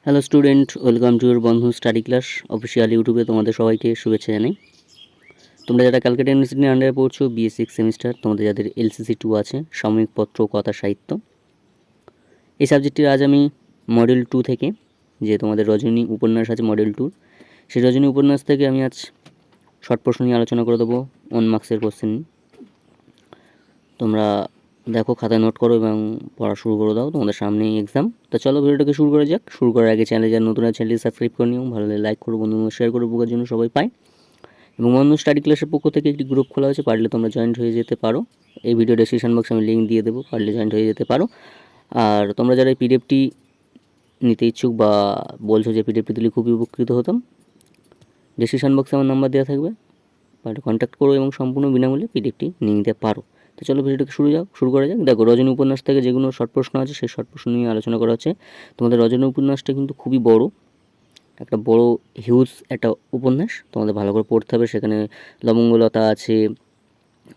Hello student, welcome to your বন্ধু study class official ইউটিউবে তোমাদের সবাইকে শুভেচ্ছা জানাই। তোমরা যারা ক্যালকাটা ইউনিভার্সিটির আন্ডারে পড়ছো, বিএ সিক্স সেমিস্টার, তোমাদের যাদের এলসিসি 2 আছে, সাময়িক পত্র কথা সাহিত্য, এই সাবজেক্টটির আজ আমি মডেল 2 থেকে, যে তোমাদের রজনী উপন্যাস আছে মডেল 2, সেই রজনী উপন্যাস থেকে আমি আজ শর্ট প্রশ্ন নিয়ে আলোচনা করে দেবো। 1 মার্কসের কোশ্চেন। তোমরা দেখো, খাতায় নোট করো এবং পড়া শুরু করে দাও, তোমাদের সামনেই এক্সাম। তো চলো ভিডিওটাকে শুরু করা যাক। শুরু করার আগে চ্যানেলে যারা নতুন চ্যানেলটি সাবস্ক্রাইব করে নিও, ভালো লাগলে লাইক করো, বন্ধুদের শেয়ার করো, উপকার জন্য সবাই পায়। এবং বন্ধু স্টাডি ক্লাসের পক্ষ থেকে একটি গ্রুপ খোলা হয়েছে, পারলে তোমরা জয়েন্ট হয়ে যেতে পারো। এই ভিডিও ডেসক্রিপশন বক্সে আমি লিঙ্ক দিয়ে দেবো, পারলে জয়েন্ট হয়ে যেতে পারো। আর তোমরা যারা এই পিডিএফটি নিতে ইচ্ছুক বা বলছো যে পিডিএফটি দিলে খুবই উপকৃত হতাম, ডেসক্রিপশন বক্সে আমার নাম্বার দেওয়া থাকবে, পারলে কন্ট্যাক্ট করো এবং সম্পূর্ণ বিনামূল্যে পিডিএফটি নিয়ে নিতে পারো। তো চলো ভিডিওটাকে শুরু করা যাক। দেখো, রজনী উপন্যাস থেকে যেগুলো শর্ট প্রশ্ন আছে সেই শর্ট প্রশ্ন নিয়ে আলোচনা করা হচ্ছে। তোমাদের রজনী উপন্যাসটা কিন্তু খুবই বড়, একটা বড় হিউজ একটা উপন্যাস, তোমাদের ভালো করে পড়তে হবে। সেখানে লবঙ্গলতা আছে,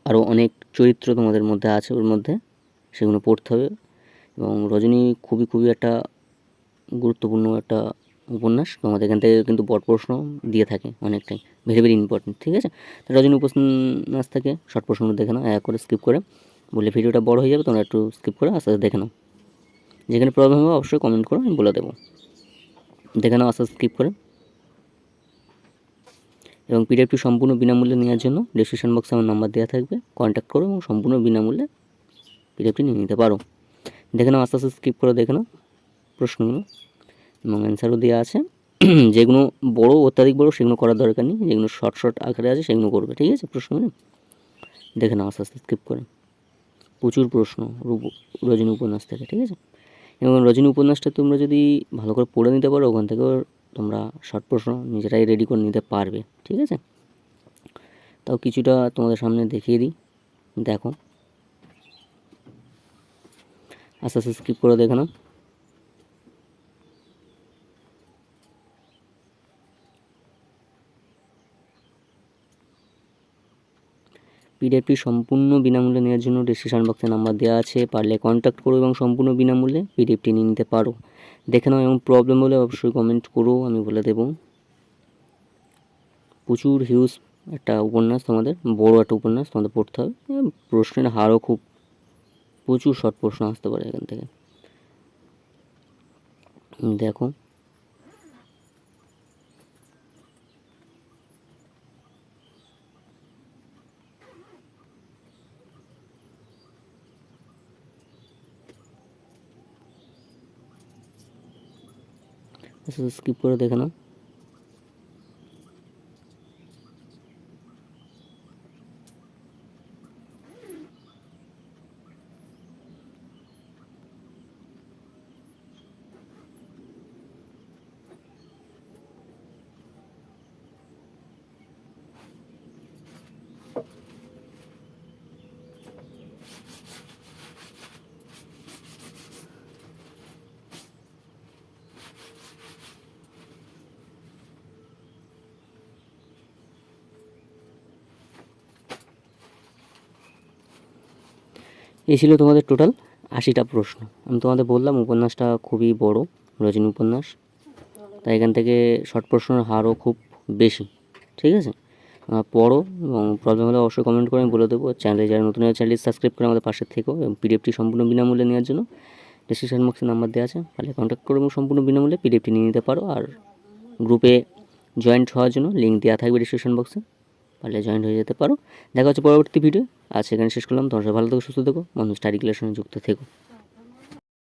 আরও অনেক চরিত্র তোমাদের মধ্যে আছে, ওর মধ্যে সেগুলো পড়তে হবে। এবং রজনী খুবই একটা গুরুত্বপূর্ণ একটা উপন্যাস, তোমাদের এখান থেকে কিন্তু বড় প্রশ্ন দিয়ে থাকে অনেকটাই, ভেরি ইম্পর্টেন্ট। ঠিক আছে, তো রজনী উপন্যাস থেকে শর্ট প্রশ্নগুলো দেখে নাও, এক করে স্কিপ করে, বলে ভিডিওটা বড় হয়ে যাবে, তোমরা একটু স্কিপ করে আস্তে আস্তে দেখে নাও। যেখানে প্রবলেম হবে অবশ্যই কমেন্ট করো, আমি বলে দেবো। দেখে নাও আস্তে আস্তে স্কিপ করে। এবং পিডিএফটি সম্পূর্ণ বিনামূল্যে নেওয়ার জন্য ডেসক্রিপশন বক্সে আমার নাম্বার দেওয়া থাকবে, কন্ট্যাক্ট করো এবং সম্পূর্ণ বিনামূল্যে পিডিএফটি নিয়ে নিতে পারো। দেখে নাও আস্তে আস্তে স্কিপ করে দেখে নাও প্রশ্নগুলো, এবং অ্যান্সারও দেওয়া আছে। যেগুলো বড়, অত্যাধিক বড়, সেগুলো করার দরকার নেই। যেগুলো শর্ট আকারে আছে সেগুলো করবে। ঠিক আছে, প্রশ্নগুলো দেখে নাও আস্তে আস্তে স্কিপ করে। প্রচুর প্রশ্ন রজনী উপন্যাস থেকে। ঠিক আছে, এবং রজনী উপন্যাসটা তোমরা যদি ভালো করে পড়ে নিতে পারো, ওখান থেকেও তোমরা শর্ট প্রশ্ন নিজেরাই রেডি করে নিতে পারবে। ঠিক আছে, তাও কিছুটা তোমাদের সামনে দেখিয়ে দিই, দেখো আস্তে আস্তে স্কিপ করে দেখে নাও। পিডিএফটি সম্পূর্ণ বিনামূল্যে নেওয়ার জন্য ডেসক্রিপশন বক্সে নাম্বার দেওয়া আছে, পারলে কন্ট্যাক্ট করো এবং সম্পূর্ণ বিনামূল্যে পিডিএফটি নিয়ে নিতে পারো। দেখে নাও, এবং প্রবলেম হলে অবশ্যই কমেন্ট করো, আমি বলে দেবো। প্রচুর হিউজ একটা উপন্যাস, তোমাদের বড় একটা উপন্যাস, তোমাদের পড়তে হবে। প্রশ্নের হারও খুব, প্রচুর শর্ট প্রশ্ন আসতে পারে এখান থেকে। দেখো স্কিপ করে দেখে নাও। এই ছিল তোমাদের টোটাল 80টা প্রশ্ন। আমি তোমাদের বললাম উপন্যাসটা খুবই বড়, রজনী উপন্যাস, তাই এখান থেকে শর্ট প্রশ্নের হারও খুব বেশি। ঠিক আছে, পড়ো, এবং প্রবলেম হলে অবশ্যই কমেন্ট করে আমি বলে দেবো। চ্যানেলে যারা নতুন চ্যানেলটি সাবস্ক্রাইব করে আমাদের পাশে থেকো, এবং পিডিএফটি সম্পূর্ণ বিনামূল্যে নেওয়ার জন্য ডেসক্রিপশন বক্সে নাম্বার দেওয়া আছে, তাহলে কন্ট্যাক্ট করো এবং সম্পূর্ণ বিনামূল্যে পিডিএফটি নিয়ে নিতে পারো। আর গ্রুপে জয়েন্ট হওয়ার জন্য লিঙ্ক দেওয়া থাকবে ডেসক্রিপশন বক্সে, পারলে জয়েন্ট হয়ে যেতে পারো। দেখা হচ্ছে পরবর্তী ভিডিও। আজ সেখানে শেষ করলাম। তোমার সবাই ভালো থেকো, সুস্থ থেকো, বন্ধু স্টাডি ক্লাসের সঙ্গে যুক্ত থেকো।